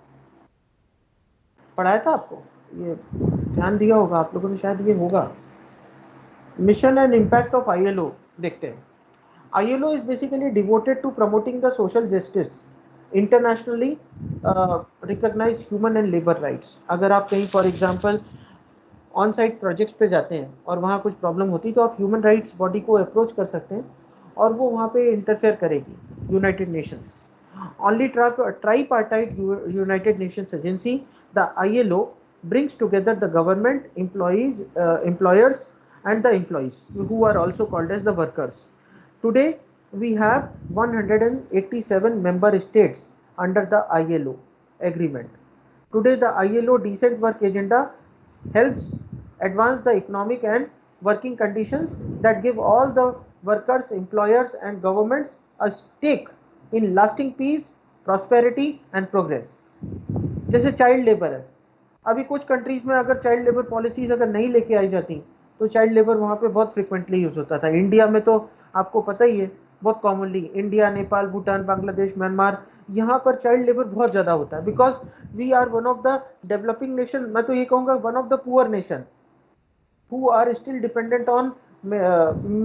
पढ़ाया था आपको? ये ध्यान दिया होगा आप लोगों ने, शायद ये होगा. Mission and impact of ILO देखते हैं. ILO is basically devoted to promoting the social justice, internationally recognized human and labor rights. अगर आप कहीं for example on site projects पे जाते हैं और वहाँ कुछ प्रॉब्लम होती है तो आप ह्यूमन राइट्स बॉडी को अप्रोच कर सकते हैं और वो वहाँ पे इंटरफेयर करेगी. United Nations only tripartite United Nations agency, the ILO brings together the government, employers and the employees, who are also called as the workers. Today we have 187 member states under the ILO agreement. Today the ILO decent work agenda helps advance the economic and working conditions that give all the workers, employers and governments a stake in lasting peace, prosperity and progress. जैसे child labour है, अभी कुछ countries में अगर child labour policies अगर नहीं लेके आई जाती तो चाइल्ड लेबर वहाँ पे बहुत फ्रिक्वेंटली यूज होता था. इंडिया में तो आपको पता ही है, बहुत commonly India, Nepal, Bhutan, Bangladesh, Myanmar, यहाँ पर चाइल्ड लेबर बहुत ज़्यादा होता है. Because we are one of the developing nation, मैं तो ये कहूँगा one of the poor nation who are still dependent on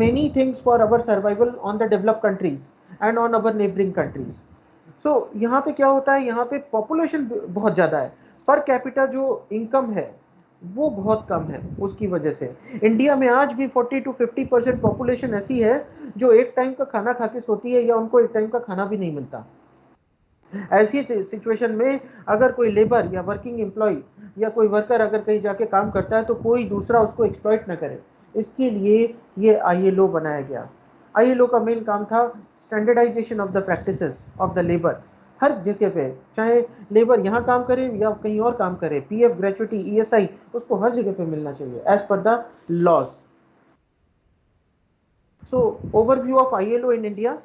many things for our survival on the developed countries and on our neighboring countries. So यहाँ पे क्या होता है, यहाँ पे पॉपुलेशन बहुत ज़्यादा है, पर कैपिटा जो इनकम है वो बहुत कम है. उसकी वजह से इंडिया में आज भी 40 to 50% पॉपुलेशन ऐसी है जो एक टाइम का खाना खा के सोती है या उनको एक टाइम का खाना भी नहीं मिलता. ऐसी सिचुएशन में अगर कोई लेबर या वर्किंग एम्प्लॉय या कोई वर्कर अगर कहीं जाके काम करता है तो कोई दूसरा उसको एक्सप्लॉइट ना करे, इसके लिए ये ILO बनाया गया. ILO का मेन काम था standardisation of the practices of the labour. हर जगह पे चाहे लेबर यहाँ काम करे या कहीं और काम करे, PF, ग्रेचुटी, ESI उसको हर जगह पे मिलना चाहिए as per the laws. So overview of ILO in India.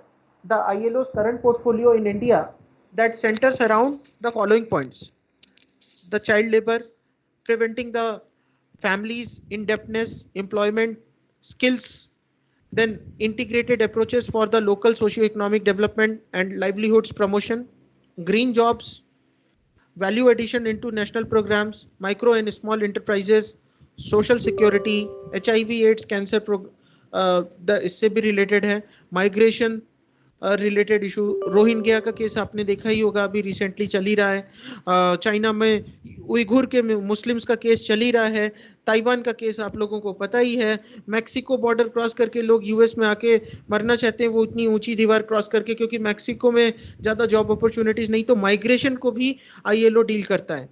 The ILO's current portfolio in India that centers around the following points: the child labor, preventing the families indebtedness, employment, skills, then integrated approaches for the local socio-economic development and livelihoods promotion, green jobs, value addition into national programs, micro and small enterprises, social security, HIV AIDS cancer इससे भी related है, migration related issue, Rohingya का case आपने देखा ही होगा, अभी recently चल ही रहा है, चाइना में उइघुर के मुस्लिम्स का केस चल ही रहा है, ताइवान का केस आप लोगों को पता ही है, मैक्सिको बॉर्डर क्रॉस करके लोग यूएस में आके मरना चाहते हैं वो इतनी ऊंची दीवार क्रॉस करके, क्योंकि मैक्सिको में ज़्यादा जॉब अपॉर्चुनिटीज नहीं, तो माइग्रेशन को भी आईएलओ डील करता है.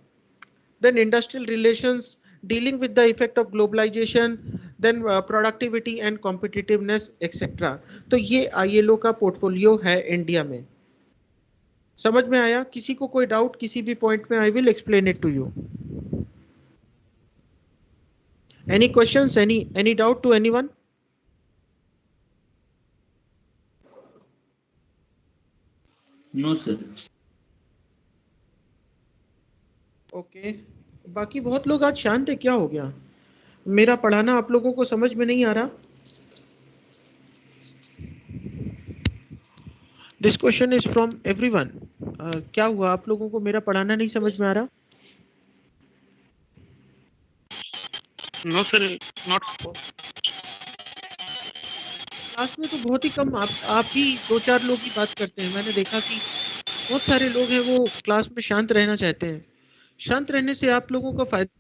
Then industrial relations, dealing with the effect of globalization, then productivity and competitiveness etc. तो ये ILO का पोर्टफोलियो है इंडिया में. समझ में आया? किसी को कोई डाउट किसी भी पॉइंट में? I will explain it to you. Any questions, any doubt to anyone? No sir. Okay, बाकी बहुत लोग आज शांत है, क्या हो गया? मेरा पढ़ाना आप लोगों को समझ में नहीं आ रहा? This question is from everyone. क्या हुआ, आप लोगों को मेरा पढ़ाना नहीं समझ में आ रहा? No sir, not. क्लास में तो बहुत ही कम आप ही 2-4 लोग ही बात करते हैं. मैंने देखा कि बहुत सारे लोग हैं वो क्लास में शांत रहना चाहते हैं. शांत रहने से आप लोगों का फायदा.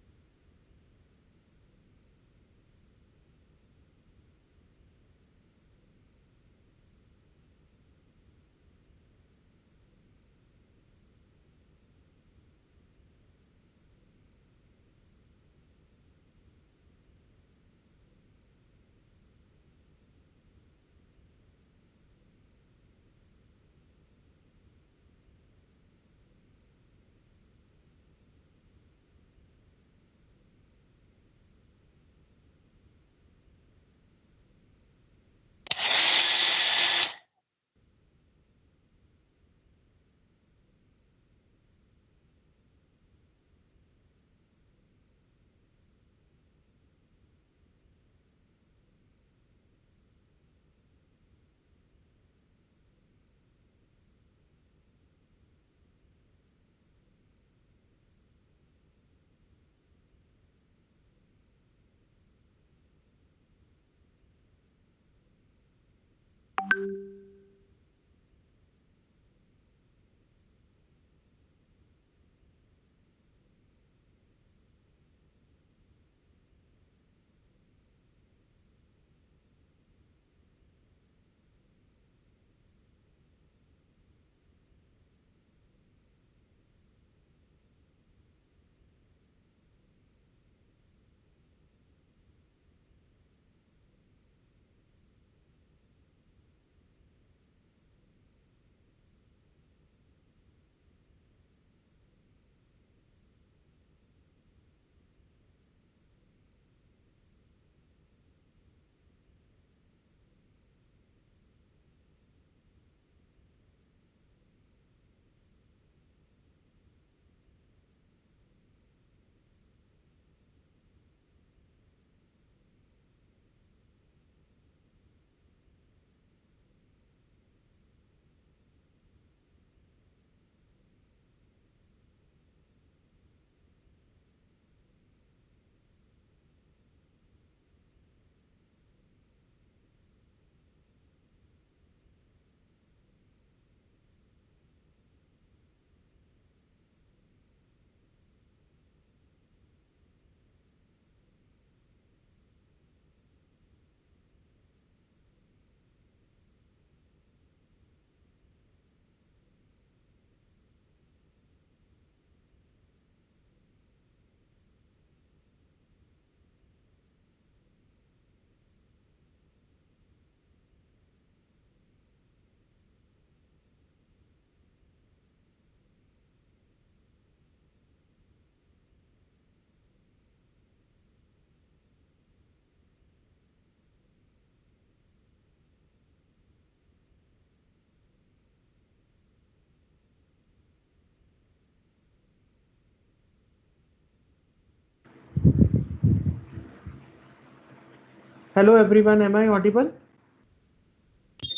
Hello everyone, am I audible?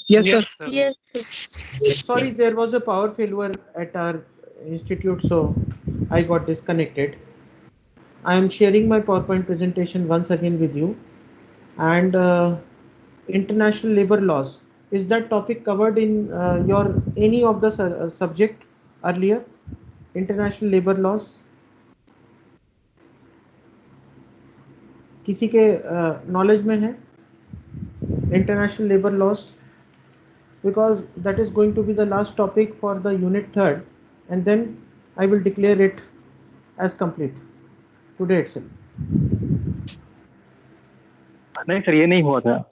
Yes, sir. Yes, sir. Sorry, there was a power failure at our institute, so I got disconnected. I am sharing my PowerPoint presentation once again with you. And international labor laws, is that topic covered in your any of the subject earlier? International labor laws, किसी के knowledge में है international labor laws? Because that is going to be the last topic for the unit 3rd, and then I will declare it as complete today itself. नहीं sir, ये नहीं हुआ था।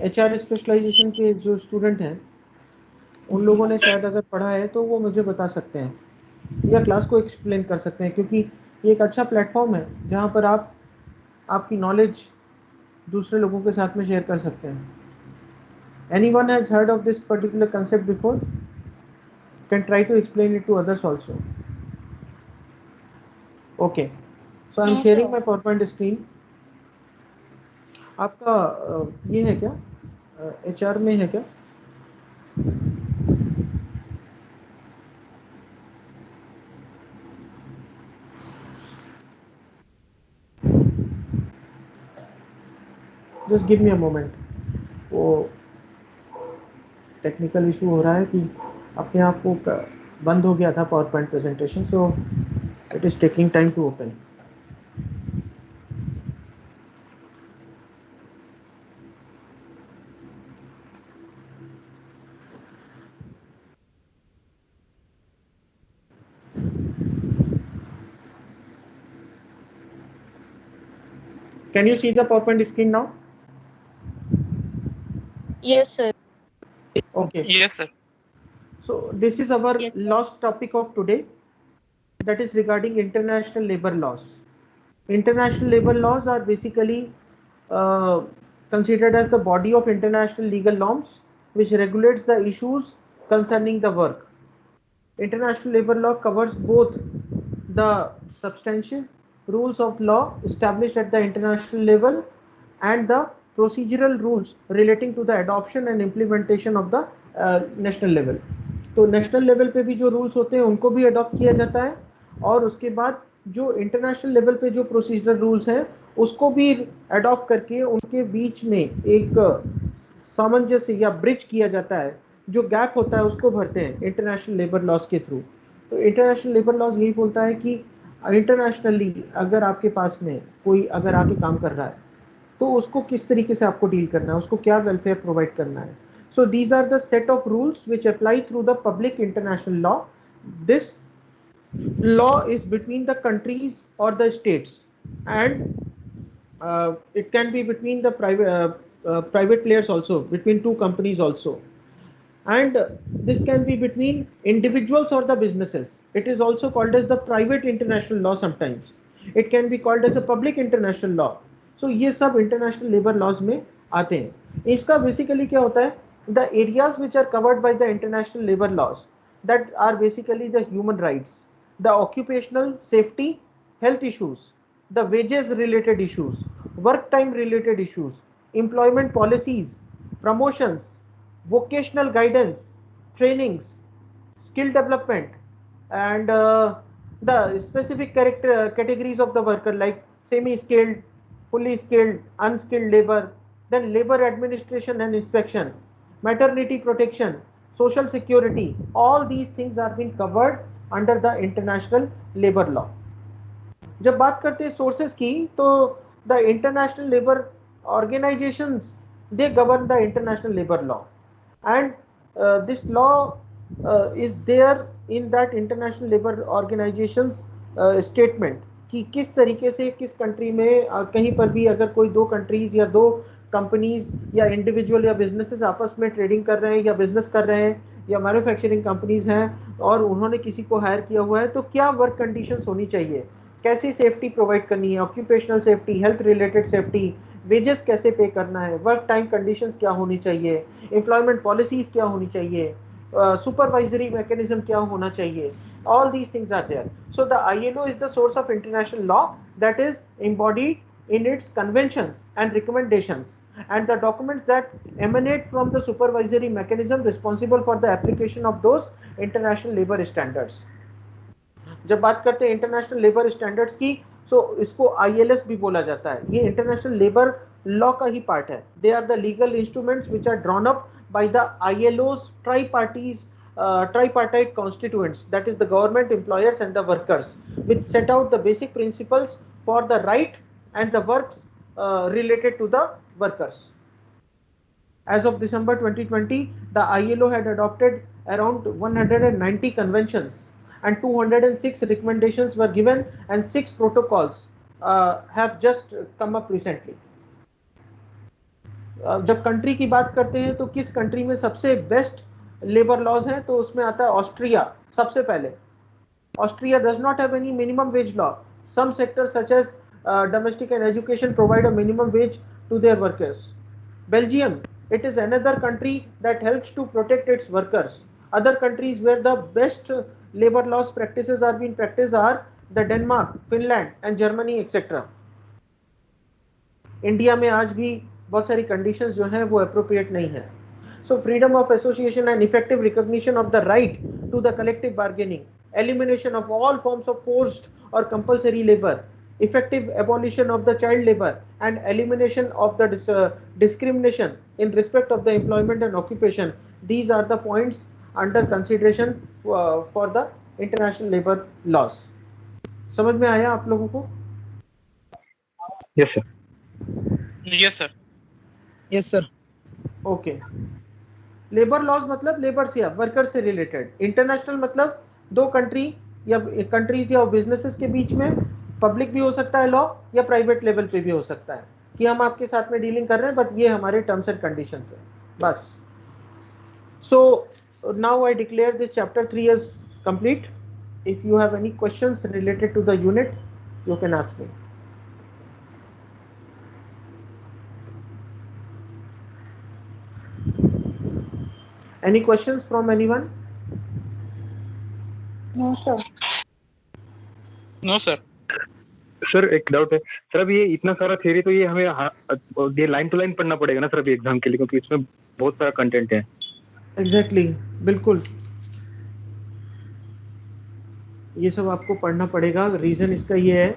HR specialisation के जो स्टूडेंट हैं उन लोगों ने शायद अगर पढ़ा है तो वो मुझे बता सकते हैं या क्लास को एक्सप्लेन कर सकते हैं, क्योंकि ये एक अच्छा प्लेटफॉर्म है जहाँ पर आप आपकी नॉलेज दूसरे लोगों के साथ में शेयर कर सकते हैं. Anyone has heard of this particular concept before? Can try to explain it to others also. Okay, so I'm sharing my PowerPoint screen. आपका ये है क्या, HR में है क्या? Just give me a moment. वो टेक्निकल इशू हो रहा है कि अपने आप को बंद हो गया था PowerPoint presentation, so it is taking time to open. Can you see the PowerPoint screen now? Yes, sir. Okay. Yes, sir. So this is our Yes, sir. last topic of today, that is regarding international labor laws. International labor laws are basically considered as the body of international legal norms which regulates the issues concerning the work. International labor law covers both the substantive rules of law established at the international level and the procedural rules relating to the adoption and implementation of the national level. तो national level पे भी जो rules होते हैं उनको भी adopt किया जाता है, और उसके बाद जो इंटरनेशनल लेवल पे जो प्रोसीजरल रूल्स हैं उसको भी अडॉप्ट करके उनके बीच में एक सामंजस्य या ब्रिज किया जाता है. जो गैप होता है उसको भरते हैं इंटरनेशनल लेबर लॉज के थ्रू. तो इंटरनेशनल लेबर लॉज यही बोलता है कि इंटरनेशनली अगर आपके पास में कोई अगर आके काम कर रहा है तो उसको किस तरीके से आपको डील करना है, उसको क्या वेलफेयर प्रोवाइड करना है. So these are the set of rules which apply through the public international law. This law is between the countries or the states, and it can be between the private players also, between two companies also, and this can be between individuals or the businesses. It is also called as the private international law sometimes. It can be called as a public international law. So ये सब international labor laws में आते हैं. इसका basically क्या होता है, the areas which are covered by the international labor laws, that are basically the human rights, the occupational safety, health issues, the wages related issues, work time related issues, employment policies, promotions, vocational guidance, trainings, skill development, and the specific categories of the worker like semi-skilled, fully skilled, unskilled labor, then labor administration and inspection, maternity protection, social security, all these things are being covered under the international labor law. जब बात करते हैं sources की, तो the international labor organizations, they govern the international labor law, and this law is there in that international labor organizations statement कि किस तरीके से किस कंट्री में कहीं पर भी अगर कोई दो कंट्रीज या दो कंपनीज या इंडिविजुअल या बिजनेसेस आपस में ट्रेडिंग कर रहे हैं या बिजनेस कर रहे हैं या मैन्युफैक्चरिंग कंपनीज हैं और उन्होंने किसी को हायर किया हुआ है, तो क्या वर्क कंडीशंस होनी चाहिए, कैसी सेफ्टी प्रोवाइड करनी है, occupational safety, health related safety, wages कैसे पे करना है, वर्क टाइम कंडीशंस क्या होनी चाहिए, एम्प्लॉयमेंट पॉलिसीज क्या होनी चाहिए, supervisory mechanism क्या होना चाहिए, all these things are there. So the ILO is the source of international law that is embodied in its conventions and recommendations and the documents that emanate from the supervisory mechanism responsible for the application of those international labor standards. जब बात करते हैं international labour standards की, सो इसको ILS भी बोला जाता है। ये इंटरनेशनल लेबर लॉ का ही पार्ट है। They are the legal instruments which are drawn up by the ILO's tripartite constituents, that is the government, employers and the workers, which set out the basic principles for the right and the works related to the workers. As of December 2020, the ILO had adopted around 190 conventions and 206 recommendations were given and 6 protocols have just come up recently. जब country की बात करते हैं तो किस country में सबसे best labour laws हैं, तो उसमें आता है ऑस्ट्रिया सबसे पहले। Austria does not have any minimum wage law. Some sectors such as domestic and education provide a minimum wage to their workers. Belgium, it is another country that helps to protect its workers. Other countries where the best labor laws practices are being practiced are the Denmark, Finland and Germany etc. India में आज भी बहुत सारी conditions जो हैं वो appropriate नहीं है। So freedom of association and effective recognition of the right to the collective bargaining, elimination of all forms of forced और compulsory labour, effective abolition of the child labor and elimination of the discrimination in respect of the employment and occupation. These are the points under consideration for the international labor laws. समझ में आया आप लोगों को? Yes sir. Yes sir. Yes sir. Okay. Labour laws मतलब labour से या worker से रिलेटेड। इंटरनेशनल मतलब दो कंट्री या कंट्रीज या बिजनेसेस के बीच में, पब्लिक भी हो सकता है लॉ या प्राइवेट लेवल पे भी हो सकता है कि हम आपके साथ में डीलिंग कर रहे हैं, बट ये हमारे टर्म्स एंड कंडीशंस है बस। So now I declare this chapter 3 as complete. If you have any questions related to the unit you can ask me. Any questions from anyone? No, sir. No sir. Sir एक doubt है sir, अब ये इतना सारा theory तो ये हमें ये लाइन टू लाइन पढ़ना पड़ेगा ना सर अभी एग्जाम के लिए, क्योंकि इसमें बहुत सारा कंटेंट है। एग्जैक्टली, बिल्कुल ये सब आपको पढ़ना पड़ेगा। रीजन इसका ये है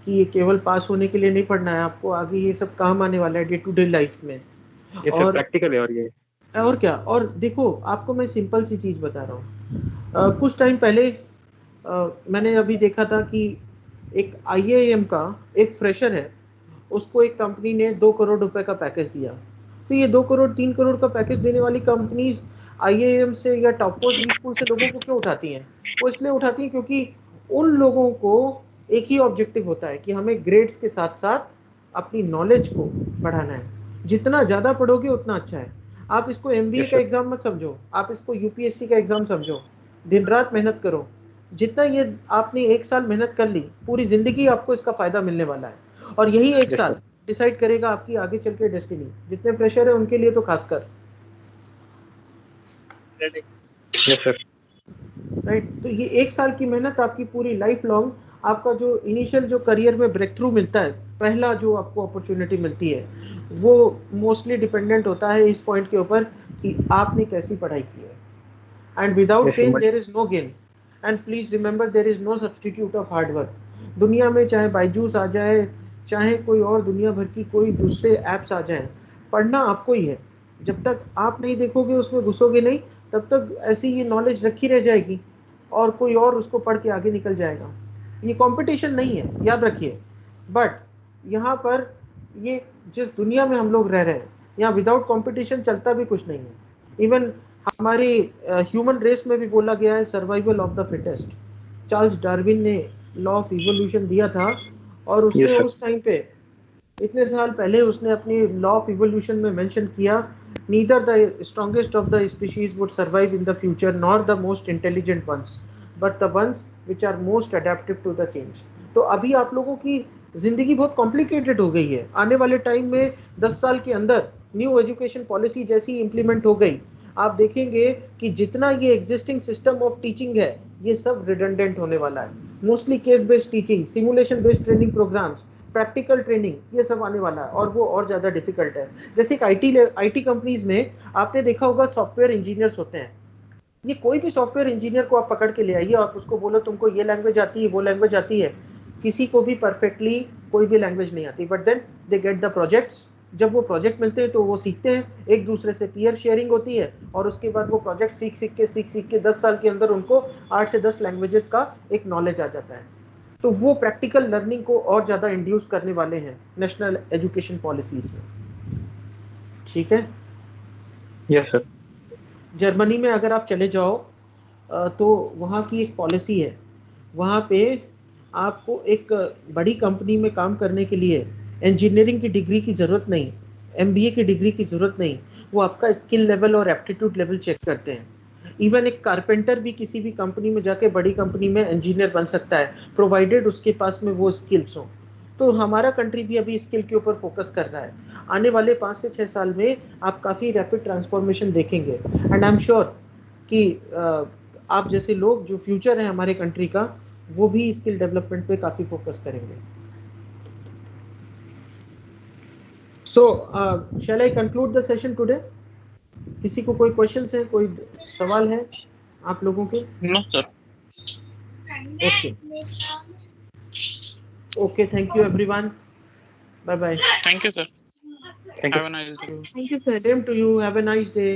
कि ये केवल पास होने के लिए नहीं पढ़ना है, आपको आगे ये सब काम आने वाला है डे टू डे लाइफ में। ये सर प्रैक्टिकल है और ये और क्या। और देखो आपको मैं सिंपल सी चीज बता रहा हूँ। कुछ टाइम पहले मैंने अभी देखा था कि एक IIM का एक फ्रेशर है, उसको एक कंपनी ने 2 करोड़ रुपए का पैकेज दिया। तो ये 2 करोड़ 3 करोड़ का पैकेज देने वाली कंपनीज IIM से या टॉप मोस्ट स्कूल से लोगों को क्यों उठाती हैं? वो इसलिए उठाती हैं क्योंकि उन लोगों को एक ही ऑब्जेक्टिव होता है कि हमें ग्रेड्स के साथ साथ अपनी नॉलेज को बढ़ाना है। जितना ज़्यादा पढ़ोगे उतना अच्छा है। आप इसको MBA का एग्जाम मत समझो, आप इसको UPSC का एग्जाम समझो। दिन रात मेहनत करो। जितना ये आपने 1 साल मेहनत कर ली, पूरी जिंदगी आपको इसका फायदा मिलने वाला है। और यही 1 साल डिसाइड करेगा आपकी आगे चल के डेस्टिनी। जितने फ्रेशर है उनके लिए तो खासकर, राइट। तो ये 1 साल की मेहनत आपकी पूरी लाइफ लॉन्ग, आपका जो इनिशियल जो करियर में ब्रेक थ्रू मिलता है, पहला जो आपको अपॉर्चुनिटी मिलती है, वो मोस्टली डिपेंडेंट होता है इस पॉइंट के ऊपर कि आपने कैसी पढ़ाई की है। And without pain there is no gain. And please remember there is no substitute of hard work. दुनिया में चाहे बायजूस आ जाए, चाहे कोई और दुनिया भर की कोई दूसरे ऐप्स आ जाएं, पढ़ना आपको ही है। जब तक आप नहीं देखोगे, उसमें घुसोगे नहीं, तब तक ऐसी ये नॉलेज रखी रह जाएगी और कोई और उसको पढ़ के आगे निकल जाएगा। ये कंपटीशन नहीं है, याद रखिए। बट यहाँ पर ये जिस दुनिया में हम लोग रह रहे हैं, यहाँ विदाउट कंपटीशन चलता भी कुछ नहीं है। इवन हमारी ह्यूमन रेस में भी बोला गया है survival of the fittest. Charles Darwin ने लॉ ऑफ इवोल्यूशन दिया था और उसने उस टाइम पे, इतने साल पहले, उसने अपनी लॉ ऑफ इवोल्यूशन में मेंशन किया, neither the strongest of the species would survive in the future nor the most intelligent ones but the ones which are most adaptive to the change. तो अभी आप लोगों की जिंदगी बहुत कॉम्प्लिकेटेड हो गई है। आने वाले टाइम में 10 साल के अंदर न्यू एजुकेशन पॉलिसी जैसी इम्प्लीमेंट हो गई, आप देखेंगे कि जितना ये एग्जिस्टिंग सिस्टम ऑफ टीचिंग है, ये सब रिडंडेंट होने वाला है। Mostly case based teaching, simulation based training programmes, practical training, ये सब आने वाला है और वो और ज़्यादा डिफिकल्ट है। जैसे एक IT कंपनीज में आपने देखा होगा सॉफ्टवेयर इंजीनियर्स होते हैं, ये कोई भी सॉफ्टवेयर इंजीनियर को आप पकड़ के ले आइए, आप उसको बोलो तुमको ये लैंग्वेज आती है, वो लैंग्वेज आती है, किसी को भी परफेक्टली कोई भी लैंग्वेज नहीं आती, but then they get the projects. जब वो प्रोजेक्ट मिलते हैं तो वो सीखते हैं, एक दूसरे से पीयर शेयरिंग होती है, और उसके बाद वो प्रोजेक्ट सीख के 10 साल के अंदर उनको 8 से 10 लैंग्वेजेस का एक नॉलेज आ जाता है। तो वो प्रैक्टिकल लर्निंग को और ज़्यादा इंड्यूस करने वाले हैं नेशनल एजुकेशन पॉलिसीज में। ठीक है। Yes sir. जर्मनी में अगर आप चले जाओ तो वहाँ की एक पॉलिसी है, वहाँ पे आपको एक बड़ी कंपनी में काम करने के लिए इंजीनियरिंग की डिग्री की ज़रूरत नहीं, एमबीए की डिग्री की ज़रूरत नहीं, वो आपका स्किल लेवल और एप्टीट्यूड लेवल चेक करते हैं। इवन एक कारपेंटर भी किसी भी कंपनी में जाके बड़ी कंपनी में इंजीनियर बन सकता है, प्रोवाइडेड उसके पास में वो स्किल्स हो। तो हमारा कंट्री भी अभी स्किल के ऊपर फोकस कर रहा है। आने वाले 5 से 6 साल में आप काफ़ी रैपिड ट्रांसफॉर्मेशन देखेंगे, एंड आई एम श्योर कि आप जैसे लोग जो फ्यूचर है हमारे कंट्री का, वो भी स्किल डेवलपमेंट पे काफ़ी फोकस करेंगे। So shall I conclude the session today? किसी को कोई क्वेश्चंस है, कोई सवाल है आप लोगों के? No sir. Okay, thank you everyone, bye bye. Thank you sir. Thank you. Have a nice day. Thank you, sir. Same to you, have a nice day.